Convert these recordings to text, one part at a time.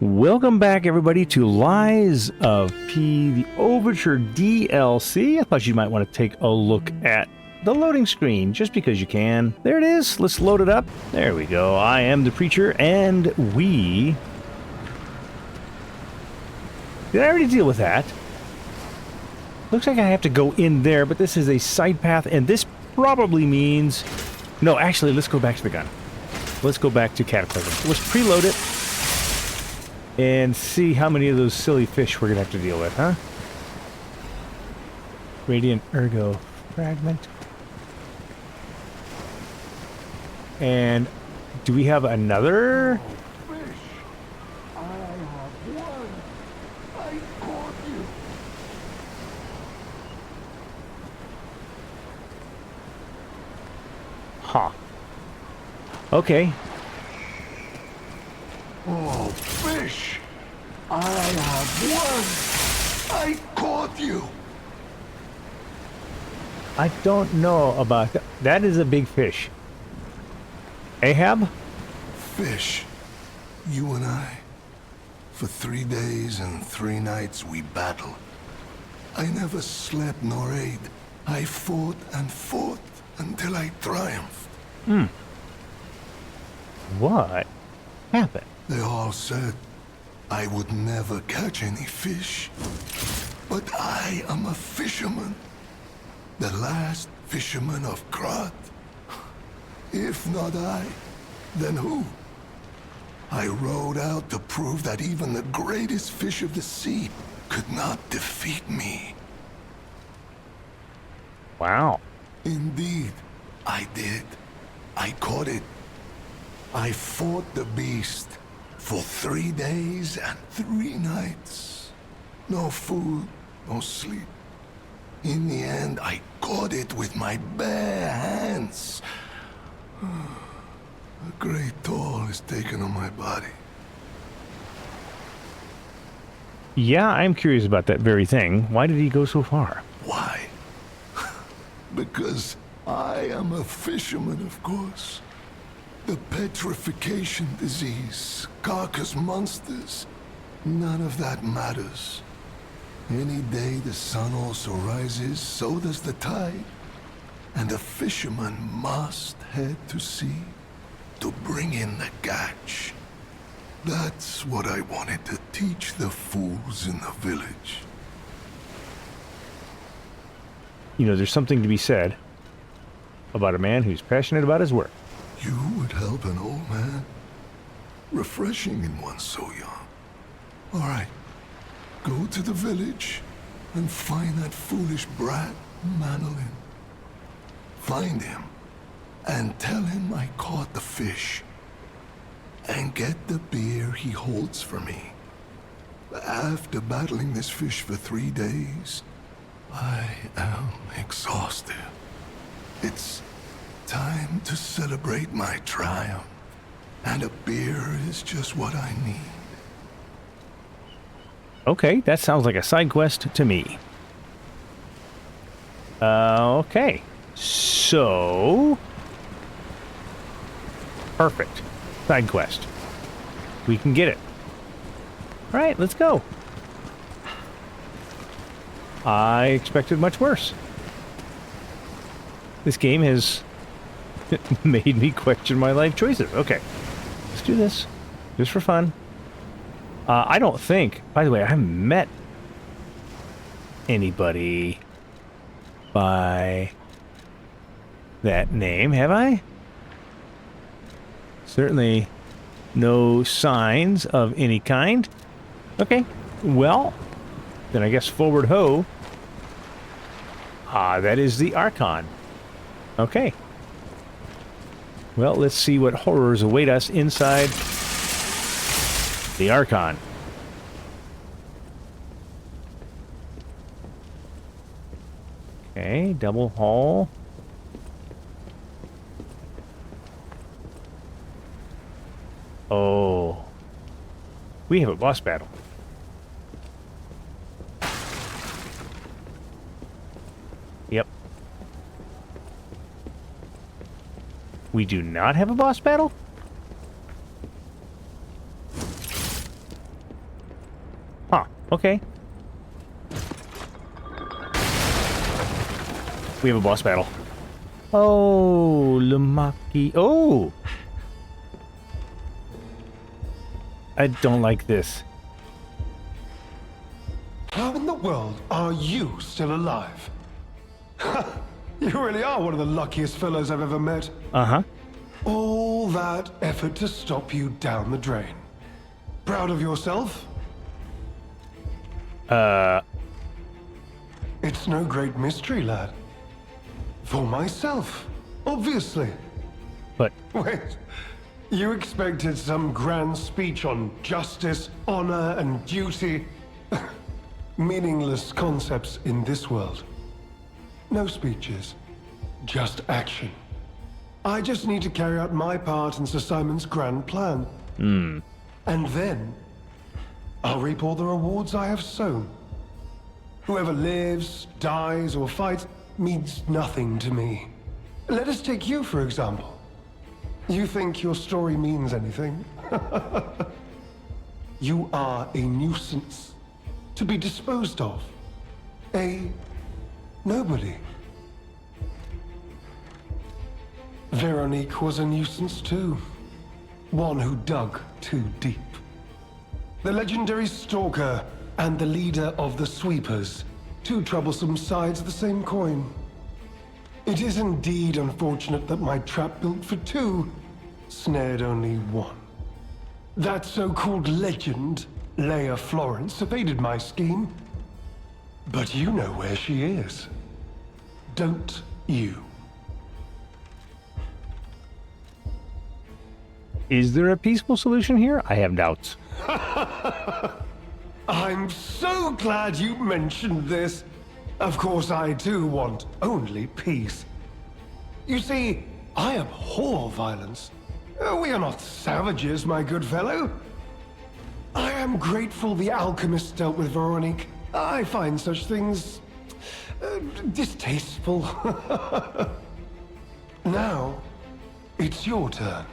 Welcome back, everybody, to Lies of P, the Overture DLC. I thought you might want to take a look at the loading screen, just because you can. There it is. Let's load it up. There we go. I am the preacher, and we... Did I already deal with that? Looks like I have to go in there, but this is a side path, and this probably means... No, actually, let's go back to the gun. Let's go back to Cataclysm. Let's preload it. And see how many of those silly fish we're going to have to deal with, huh? Radiant Ergo Fragment. And do we have another? Oh, fish! I have won! I caught you! Huh. Okay. Oh, fish! I have won! I caught you! I don't know about that. That is a big fish. Ahab? Fish, you and I. For 3 days and 3 nights we battled. I never slept nor ate. I fought and fought until I triumphed. What happened? They all said I would never catch any fish. But I am a fisherman. The last fisherman of Krat. If not I, then who? I rode out to prove that even the greatest fish of the sea could not defeat me. Wow. Indeed, I did. I caught it. I fought the beast for 3 days and 3 nights. No food, no sleep. In the end, I caught it with my bare hands. A great toll is taken on my body. Yeah, I'm curious about that very thing. Why did he go so far? Why? Because I am a fisherman, of course. The petrification disease, carcass monsters, none of that matters. Any day the sun also rises, so does the tide. And a fisherman must head to sea to bring in the catch. That's what I wanted to teach the fools in the village. You know, there's something to be said about a man who's passionate about his work. You would help an old man? Refreshing in one so young. All right, go to the village and find that foolish brat, Manolin. Find him and tell him I caught the fish. And get the beer he holds for me. After battling this fish for 3 days, I am exhausted. It's time to celebrate my triumph. And a beer is just what I need. Okay, that sounds like a side quest to me. Okay. So... Perfect. Side quest. We can get it. Alright, let's go. I expected much worse. This game has made me question my life choices. Okay. Let's do this. Just for fun. I don't think... By the way, I haven't met anybody by that name, have I? Certainly no signs of any kind. Okay, well, then I guess forward ho. That is the Archon. Okay. Well, let's see what horrors await us inside the Archon. Okay, double hull. Oh. We have a boss battle. Yep. We do not have a boss battle? Okay. We have a boss battle. Oh, Lumacchio. Oh! I don't like this. How in the world are you still alive? You really are one of the luckiest fellows I've ever met. Uh-huh. All that effort to stop you down the drain. Proud of yourself? It's no great mystery, lad. For myself, obviously. But, Wait, you expected some grand speech on justice, honor, and duty? Meaningless concepts in this world. No speeches, just action. I just need to carry out my part in Sir Simon's grand plan. And then, I'll reap all the rewards I have sown. Whoever lives, dies, or fights means nothing to me. Let us take you, for example. You think your story means anything? You are a nuisance, to be disposed of. A nobody. Veronique was a nuisance too. One who dug too deep. The legendary stalker and the leader of the sweepers. Two troublesome sides of the same coin. It is indeed unfortunate that my trap built for two snared only one. That so-called legend, Leia Florence, evaded my scheme. But you know where she is. Don't you? is there a peaceful solution here? I have doubts. I'm so glad you mentioned this. Of course, I too want only peace. You see, I abhor violence. We are not savages, my good fellow. I am grateful the alchemist dealt with Veronique. I find such things distasteful. Now, it's your turn.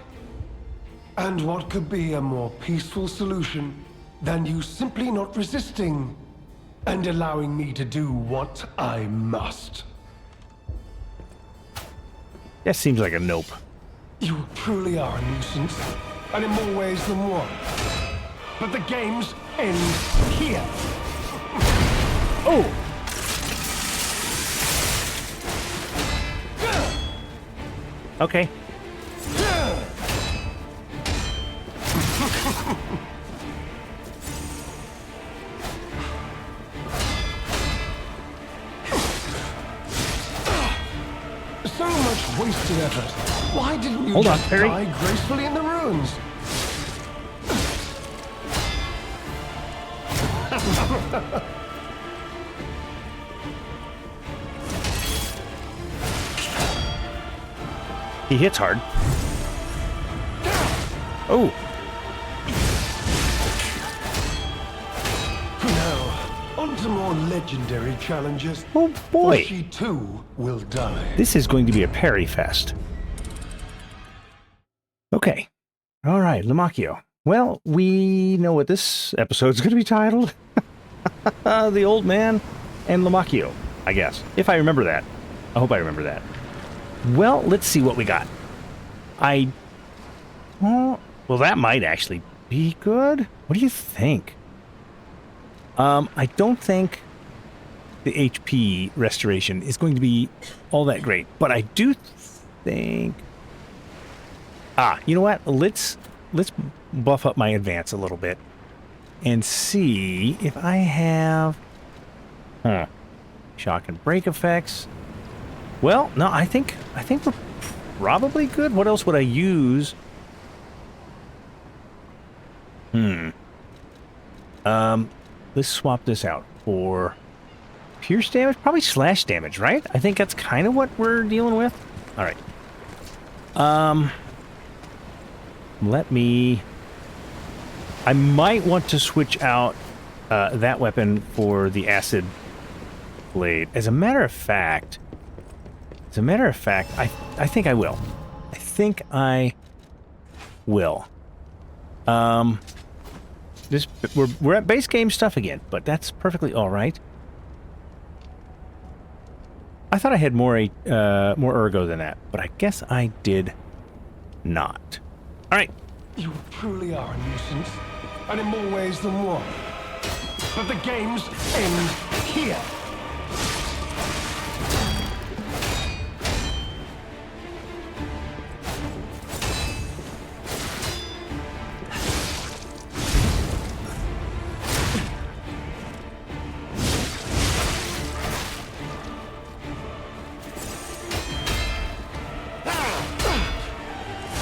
And what could be a more peaceful solution than you simply not resisting and allowing me to do what I must? That seems like a nope. You truly are a nuisance, and in more ways than one. But the games end here. Oh! Okay. So much wasted effort. Why didn't you Hold on, just Perry. die gracefully in the ruins? He hits hard. Oh! Now, on to more legendary challenges. Oh For boy! she too will die. This is going to be a parry fest. Okay. All right, Lumacchio. Well, we know what this episode's going to be titled. The Old Man and Lumacchio, I guess. If I remember that. I hope I remember that. Well, let's see what we got. Well, that might actually be good. What do you think? I don't think the HP restoration is going to be all that great, but I do think... you know what? Let's buff up my advance a little bit and see if I have... Shock and break effects. Well, no, I think we're probably good. What else would I use? Let's swap this out for pierce damage, probably slash damage, right? I think that's kind of what we're dealing with. All right. I might want to switch out that weapon for the acid blade. As a matter of fact, I think I will. I think I will. This we're at base game stuff again, but that's perfectly all right. I thought I had more ergo than that, but I guess I did not. All right. You truly are a nuisance, and in more ways than one. But the games end here.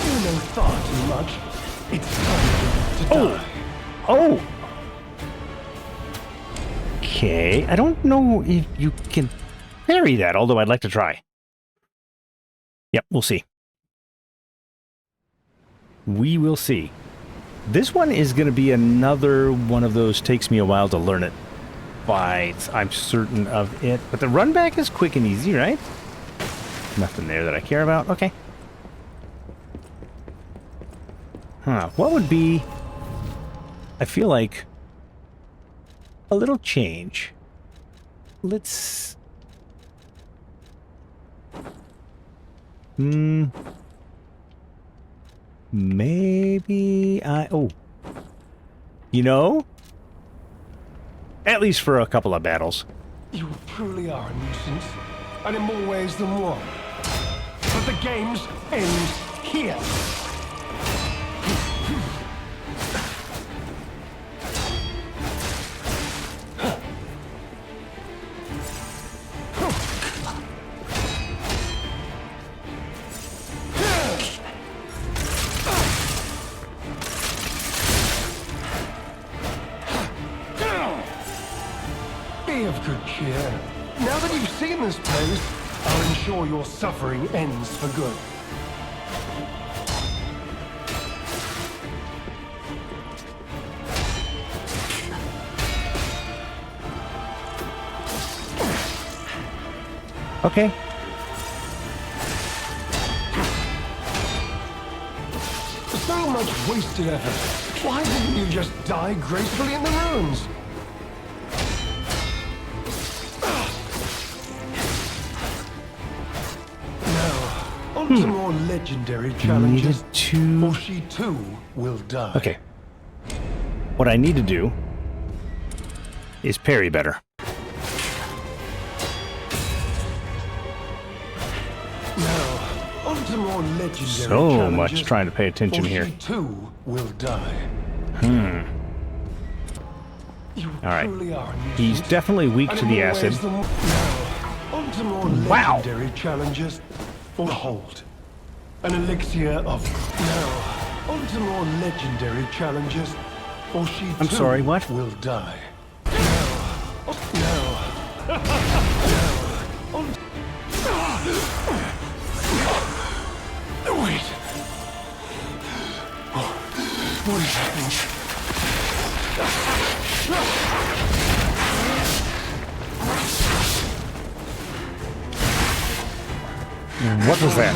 You know far too much. It's time to die. Oh! Okay, I don't know if you can parry that, although I'd like to try. Yep, we'll see. We will see. This one is going to be another one of those takes me a while to learn it fights. I'm certain of it. But the run back is quick and easy, right? Nothing there that I care about. Okay. Huh. What would be... I feel like... a little change. Let's... Maybe I... Oh. You know? At least for a couple of battles. You truly are a nuisance, and in more ways than one. But the games end here. Be of good cheer. Now that you've seen this place, I'll ensure your suffering ends for good. Okay. So much wasted effort. Why didn't you just die gracefully in the ruins? Now, on to more legendary challenges, Needed to... or she too will die. Okay. What I need to do is parry better. Now, on to more legendary So challenges, much trying to pay attention or here. she too will die. You All right. truly are a nuisance. He's definitely weak And to in the more acid. ways than one. Now, on to more Wow. legendary challenges. Behold, an elixir of... Now, on to more legendary challenges, or she I'm too sorry, what? will die. Now, on... Wait. What is happening? What was that?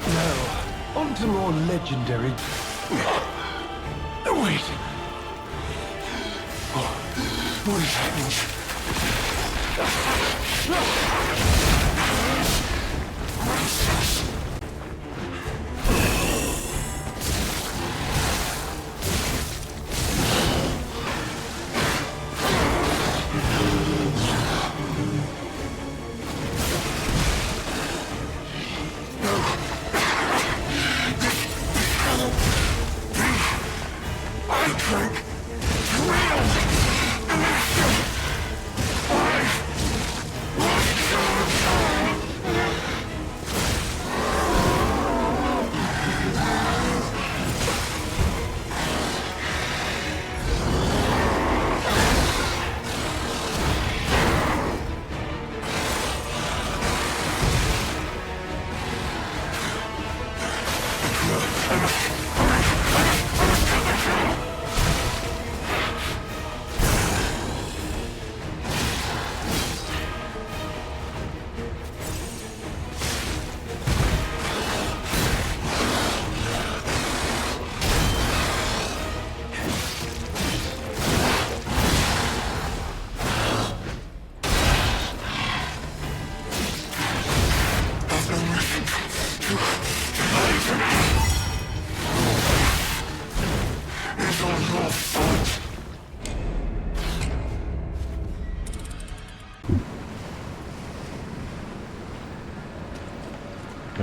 Now, on to more legendary... Wait. What is happening?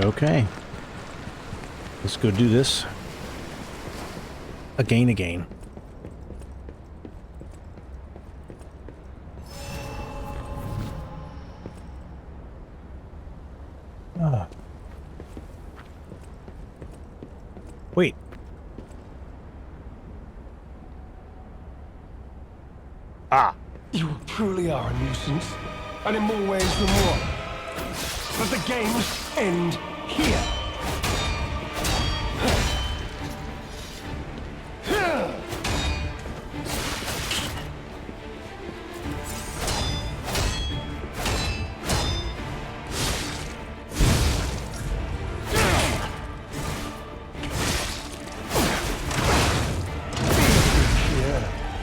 Okay. Let's go do this. Again. Ah. Wait. Ah. You truly are a nuisance, and in more ways than one. But the games end here.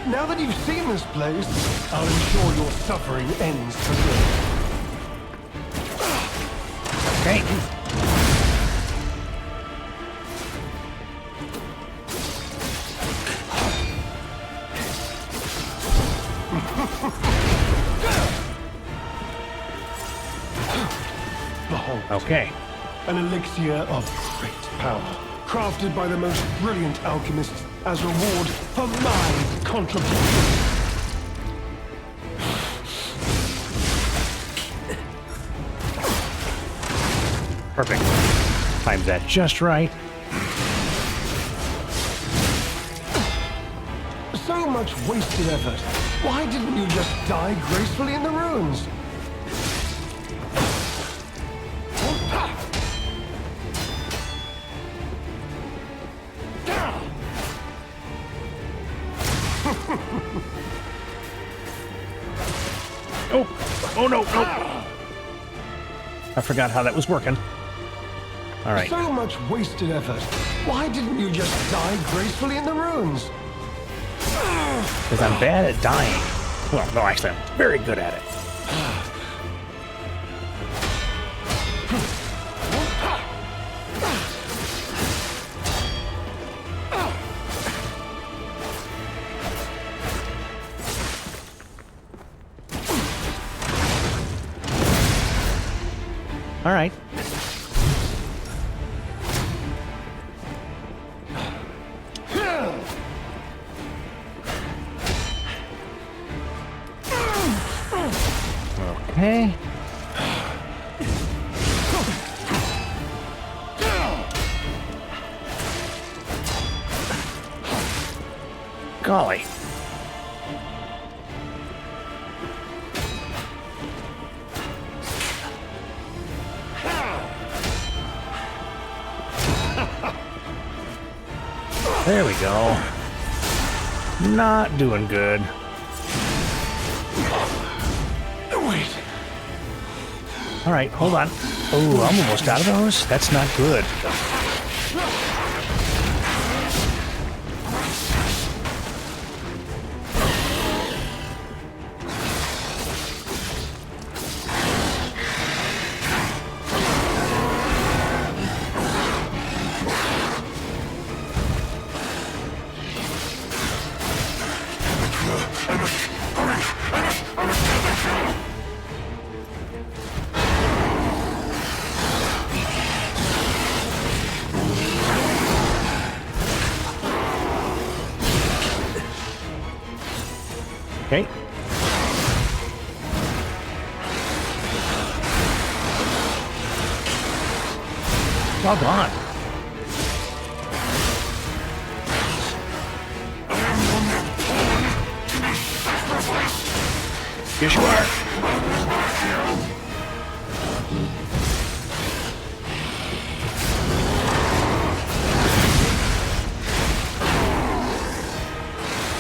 Now that you've seen this place, I'll ensure your suffering ends for good. Okay. Behold. Okay. An elixir of great power, crafted by the most brilliant alchemists as reward for my contribution. Perfect. Times that just right. So much wasted effort. Why didn't you just die gracefully in the ruins? Oh no. I forgot how that was working. All right. So much wasted effort. Why didn't you just die gracefully in the ruins? Because I'm bad at dying. Well, no, actually, I'm very good at it. All right. Okay. Golly. There we go. Not doing good. Wait. All right, hold on. Oh, I'm almost out of those. That's not good. Okay. Doggone. Yes, you are.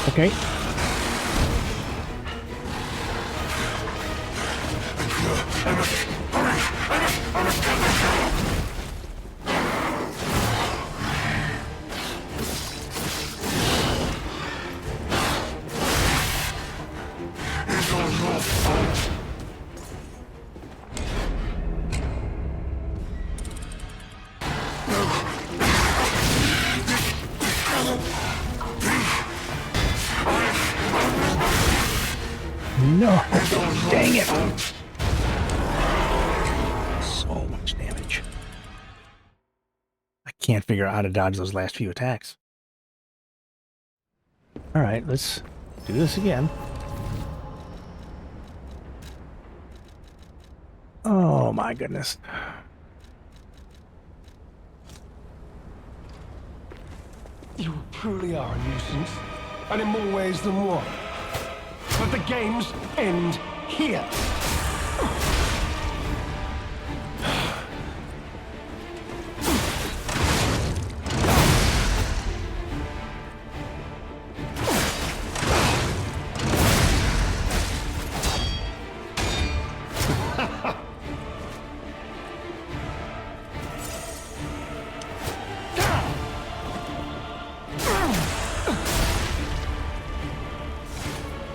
Okay. No. Dang it. So much damage. can't figure out how to dodge those last few attacks. All right, let's do this again. Oh my goodness. You truly are a nuisance, and in more ways than one. But the games end here.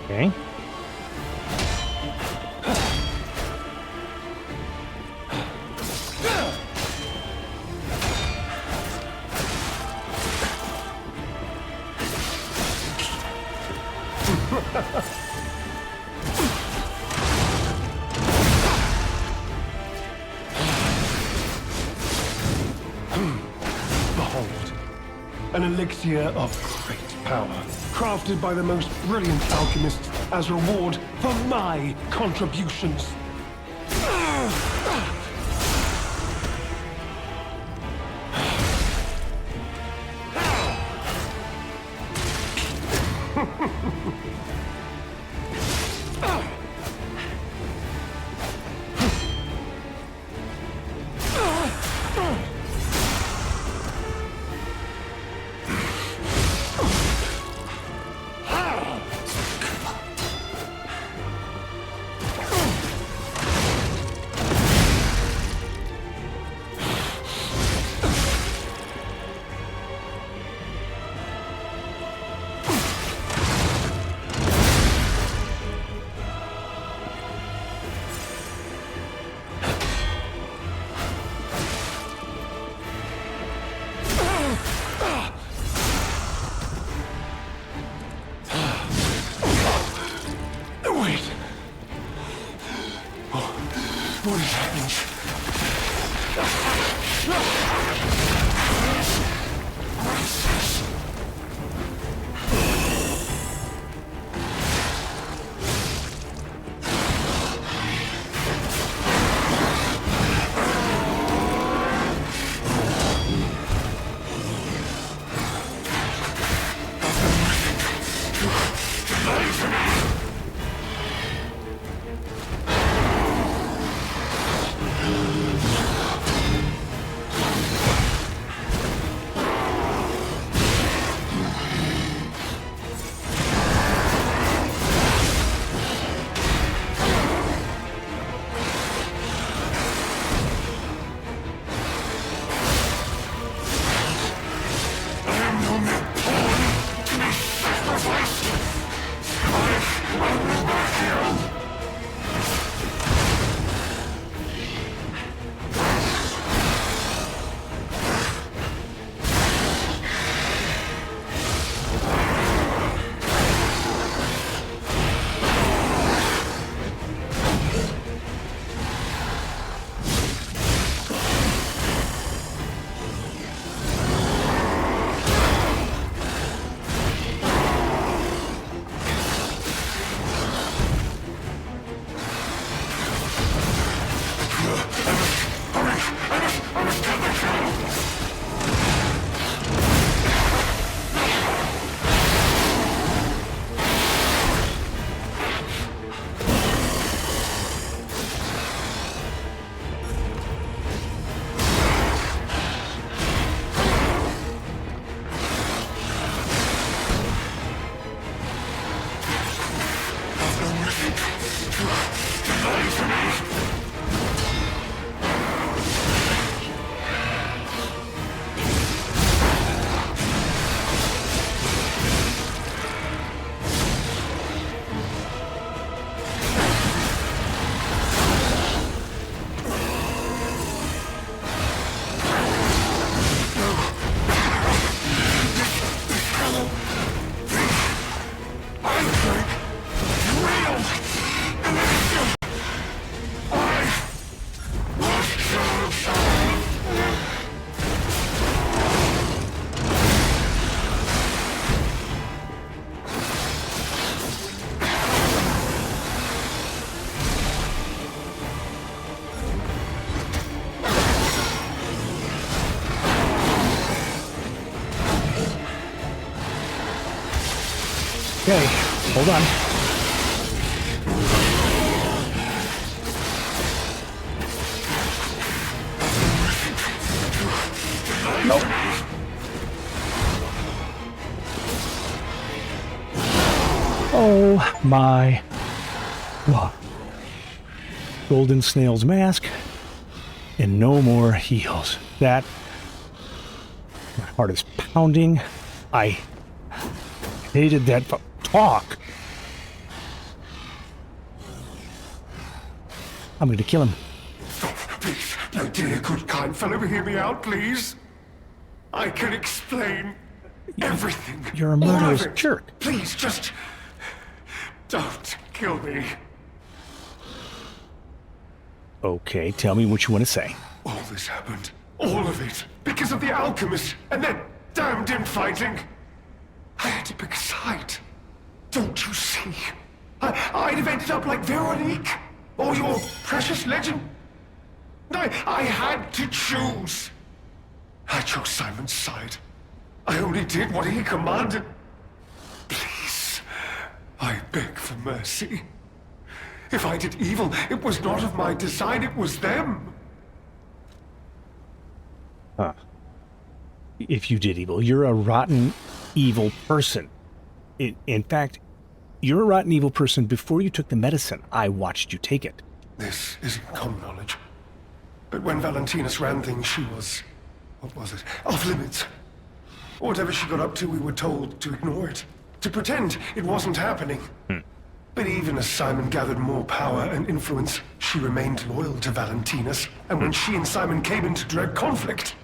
Okay. Behold, an elixir of great power, crafted by the most brilliant alchemists as reward for my contributions. Okay, hold on. Nope. Oh my. Whoa. Golden snail's mask and no more heals. That, my heart is pounding. I hated that talk. I'm going to kill him. Please, my dear, good, kind fellow, hear me out, please. I can explain everything. You're a all of murderous it. jerk. Please, just don't kill me. Okay, tell me what you want to say. All this happened, all of it, because of the alchemist and that damned infighting. I had to pick a side. Don't you see? I'd have ended up like Veronique, or your precious legend. I had to choose. I chose Simon's side. I only did what he commanded. Please, I beg for mercy. If I did evil, it was not of my design, it was them. Huh. If you did evil, you're a rotten, evil person. In fact, you're a rotten, evil person before you took the medicine. I watched you take it. This isn't common knowledge. But when Valentinus ran things, she was... what was it? Off limits. Whatever she got up to, we were told to ignore it. To pretend it wasn't happening. But even as Simon gathered more power and influence, she remained loyal to Valentinus. And when she and Simon came into direct conflict,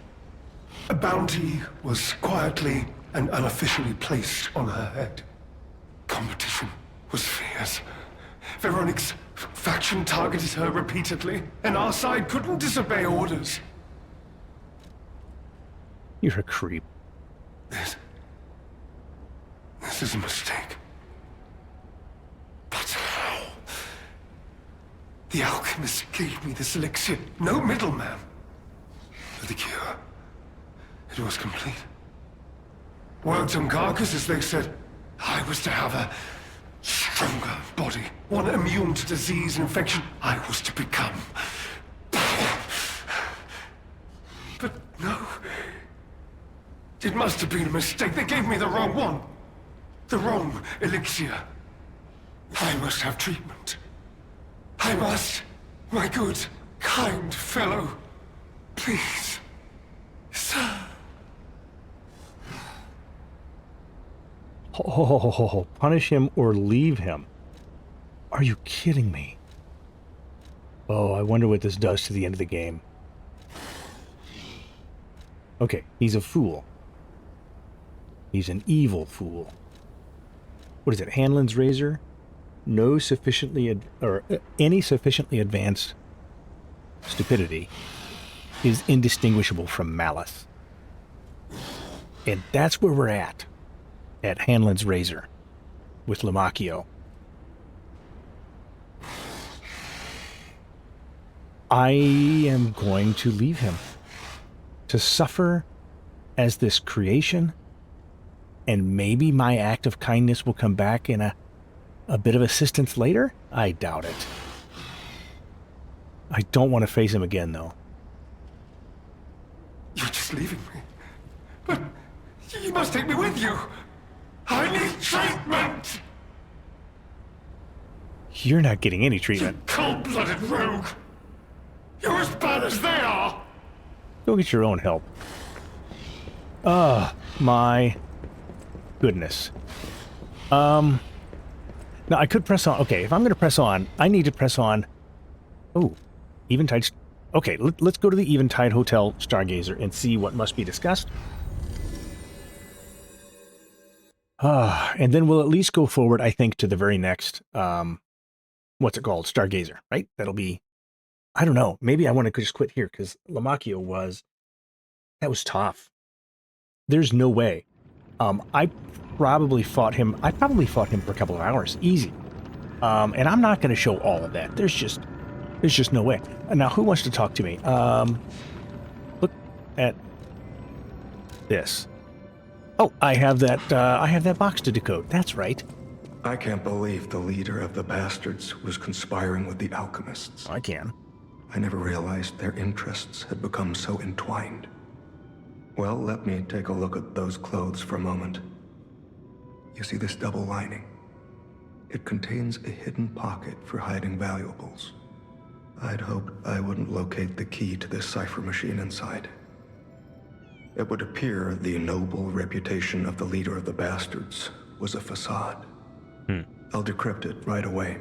a bounty was quietly and unofficially placed on her head. Competition was fierce. Veronique's faction targeted her repeatedly, and our side couldn't disobey orders. You're a creep. This is a mistake. But how? The alchemist gave me this elixir, no middleman. For the cure, it was complete. Worked on carcasses, they said. I was to have a stronger body, one immune to disease and infection. I was to become. But no. It must have been a mistake. They gave me the wrong one. The wrong elixir. I must have treatment. I must. My good, kind fellow. Please. Sir. Oh, punish him or leave him. Are you kidding me? Oh, I wonder what this does to the end of the game. Okay, he's a fool. He's an evil fool. What is it? Hanlon's razor? No sufficiently any sufficiently advanced stupidity is indistinguishable from malice. And that's where we're at Hanlon's razor with Lumacchio. I am going to leave him to suffer as this creation, and maybe my act of kindness will come back in a bit of assistance later? I doubt it. I don't want to face him again, though. You're just leaving me. But you must take me with you. I need treatment! You're not getting any treatment. You cold-blooded rogue! You're as bad as they are! Go get your own help. My goodness. Now I could press on. Okay, if I'm going to press on, I need to press on. Oh, Eventide. Okay, let's go to the Eventide Hotel Stargazer and see what must be discussed. And then we'll at least go forward, I think, to the very next, what's it called? Stargazer, right? That'll be, I don't know. Maybe I want to just quit here because Lumacchio that was tough. There's no way. I probably fought him for a couple of hours, easy. And I'm not going to show all of that. There's just no way. Now, who wants to talk to me? Look at this. Oh, I have that box to decode. That's right. I can't believe the leader of the bastards was conspiring with the alchemists. I can. I never realized their interests had become so entwined. Well, let me take a look at those clothes for a moment. You see this double lining? It contains a hidden pocket for hiding valuables. I'd hoped I wouldn't locate the key to this cipher machine inside. It would appear the noble reputation of the leader of the bastards was a facade. I'll decrypt it right away,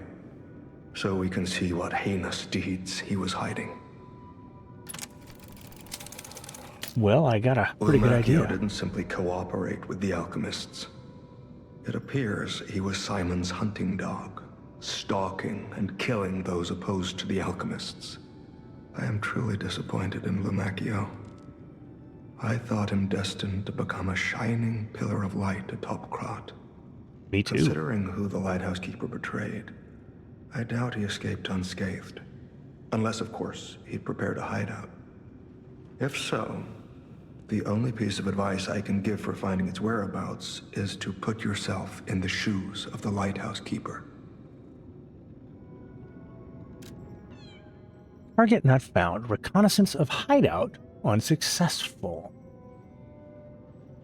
so we can see what heinous deeds he was hiding. Well, I got a pretty good Lumacchio idea. didn't simply cooperate with the alchemists. It appears he was Simon's hunting dog, stalking and killing those opposed to the alchemists. I am truly disappointed in Lumacchio. I thought him destined to become a shining pillar of light atop Krat. Me too. Considering who the lighthouse keeper betrayed, I doubt he escaped unscathed. Unless, of course, he'd prepared a hideout. If so, the only piece of advice I can give for finding its whereabouts is to put yourself in the shoes of the lighthouse keeper. Target not found. Reconnaissance of hideout unsuccessful.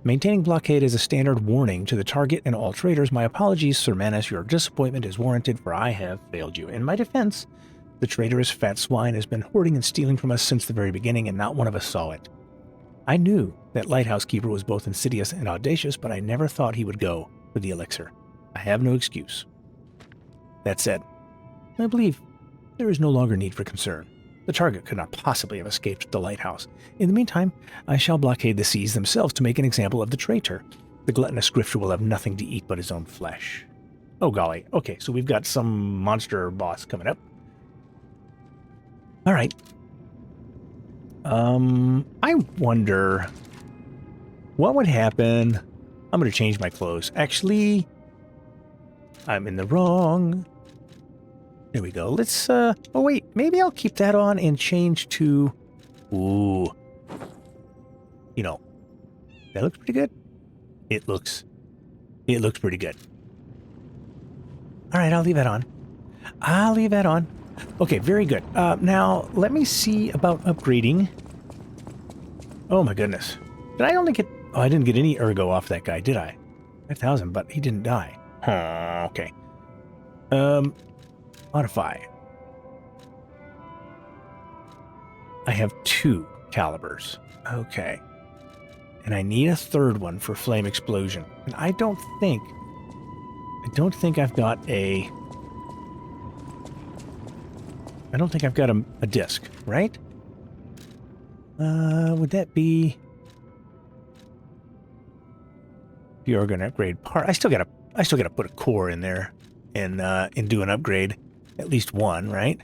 Maintaining blockade is a standard warning to the target and all traders. My apologies, Sir Manus. Your disappointment is warranted, for I have failed you. In my defense, the traitorous fat swine has been hoarding and stealing from us since the very beginning, and not one of us saw it. I knew that lighthouse keeper was both insidious and audacious, but I never thought he would go for the elixir. I have no excuse. That said, I believe there is no longer need for concern. The target could not possibly have escaped the lighthouse. In the meantime, I shall blockade the seas themselves to make an example of the traitor. The gluttonous grifter will have nothing to eat but his own flesh. Oh golly. Okay, so we've got some monster boss coming up. All right. I wonder what would happen. I'm going to change my clothes. Actually, I'm in the wrong. There we go. Let's, oh wait, maybe I'll keep that on and change to, ooh, you know, that looks pretty good. It looks pretty good. All right, I'll leave that on. I'll leave that on. Okay, very good. Now, let me see about upgrading. Oh my goodness. Did I only get, oh, I didn't get any ergo off that guy, did I? 5,000, but he didn't die. Huh, okay. Modify. I have 2 calibers. Okay. And I need a third one for flame explosion. And I don't think I've got a disc, right? Would that be, if you're going to upgrade part, I still got to put a core in there and do an upgrade. At least one, right?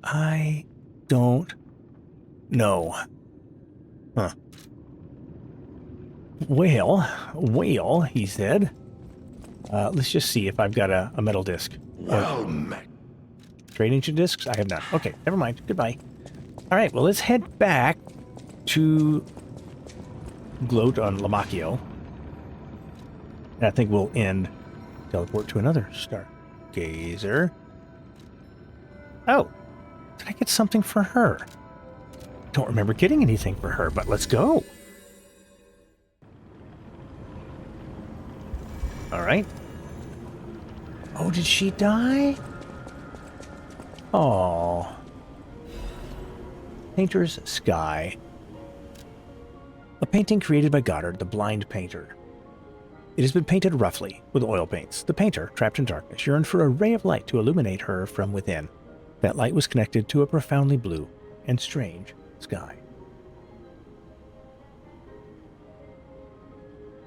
I don't know. Huh. Well, he said. Let's just see if I've got a metal disc. Well met. Trade ancient discs? I have none. Okay, never mind. Goodbye. All right, well, let's head back to gloat on Lumacchio. And I think we'll teleport to another stargazer. Oh, did I get something for her? Don't remember getting anything for her, but let's go. All right. Oh, did she die? Oh. Painter's Sky. A painting created by Goddard, the blind painter. It has been painted roughly with oil paints. The painter, trapped in darkness, yearned for a ray of light to illuminate her from within. That light was connected to a profoundly blue and strange sky.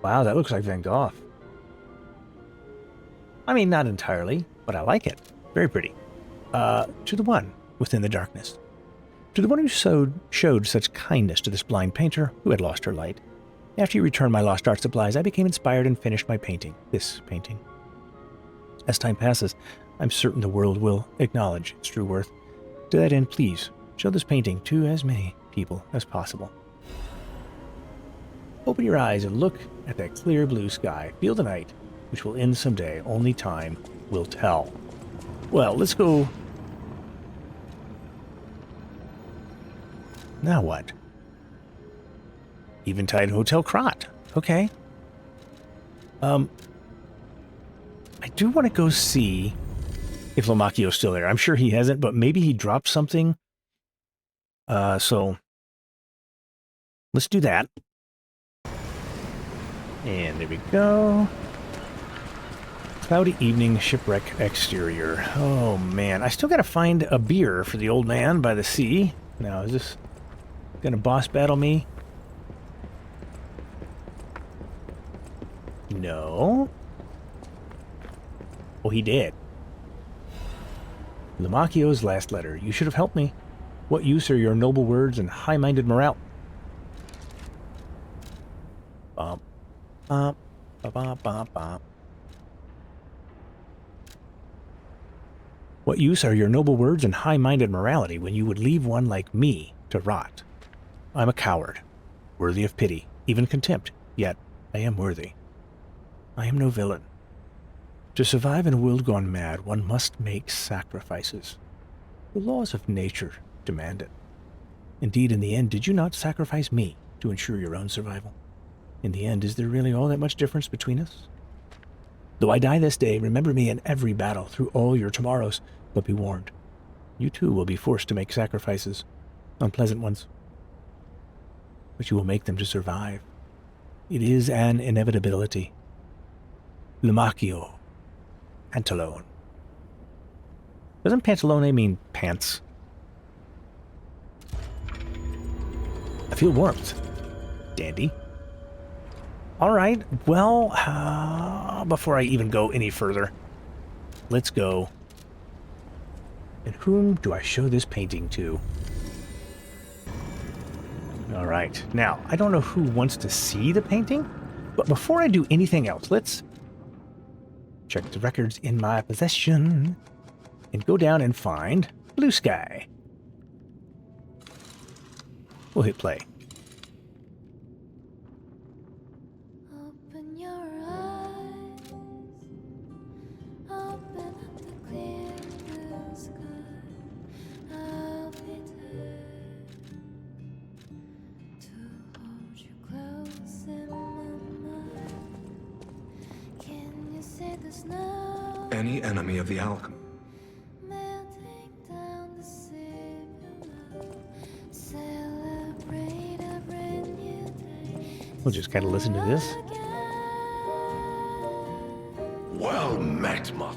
Wow, that looks like Van Gogh. I mean, not entirely, but I like it. Very pretty. To the one within the darkness. To the one who showed such kindness to this blind painter who had lost her light. After you returned my lost art supplies, I became inspired and finished my painting. This painting. As time passes, I'm certain the world will acknowledge its true worth. To that end, please, show this painting to as many people as possible. Open your eyes and look at that clear blue sky. Feel the night which will end someday. Only time will tell. Well, let's go. Now what? Eventide Hotel Krat. Okay. I do want to go see if Lumacchio's still there. I'm sure he hasn't, but maybe he dropped something. So let's do that. And there we go. Cloudy evening, shipwreck exterior. Oh man, I still gotta find a beer for the old man by the sea. Now, is this gonna boss battle me? No. Oh, he did. Lumacchio's last letter. You should have helped me. What use are your noble words and high-minded morale? Bump. Bump. Bump. Bump. Bump. What use are your noble words and high-minded morality when you would leave one like me to rot? I'm a coward, worthy of pity, even contempt, yet I am worthy. I am no villain. To survive in a world gone mad, one must make sacrifices. The laws of nature demand it. Indeed, in the end, did you not sacrifice me to ensure your own survival? In the end, is there really all that much difference between us? Though I die this day, remember me in every battle through all your tomorrows, but be warned. You too will be forced to make sacrifices, unpleasant ones. But you will make them to survive. It is an inevitability. Lumacchio. Pantalone. Doesn't pantalone mean pants? I feel warmth. Dandy. All right, well, before I even go any further, let's go. And whom do I show this painting to? All right, now, I don't know who wants to see the painting, but before I do anything else, let's check the records in my possession and go down and find Blue Sky. We'll hit play. Open your eyes, open up the clear blue sky. I'll be there to hold you close in my mind. Can you see the snow Any enemy of the alchemy melting down the sea below? Celebrate a brand new day. We'll just kind of listen to this. Well met, my...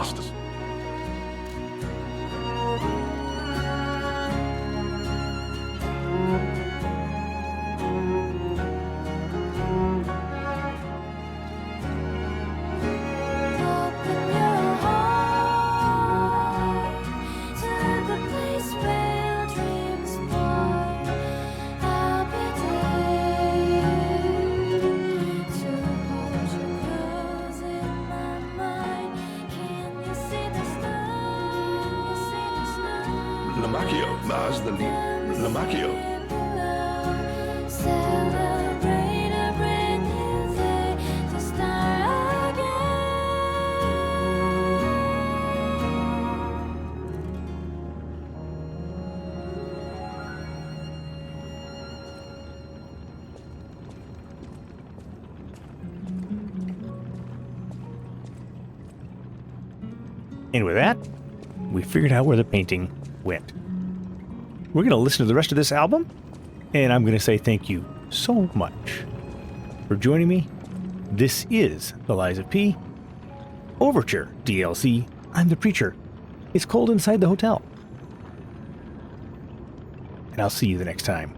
masters. Open your heart to the place where dreams born. I'll be there to hold you close in my mind. Can you see the snow? Lumacchio, that's the lead. Lumacchio. Celebrate a brand new day to start again. And with that, we figured out where the painting went. We're going to listen to the rest of this album, and I'm going to say thank you so much for joining me. This is The Lies of P. Overture, DLC. I'm the preacher. It's cold inside the hotel. And I'll see you the next time.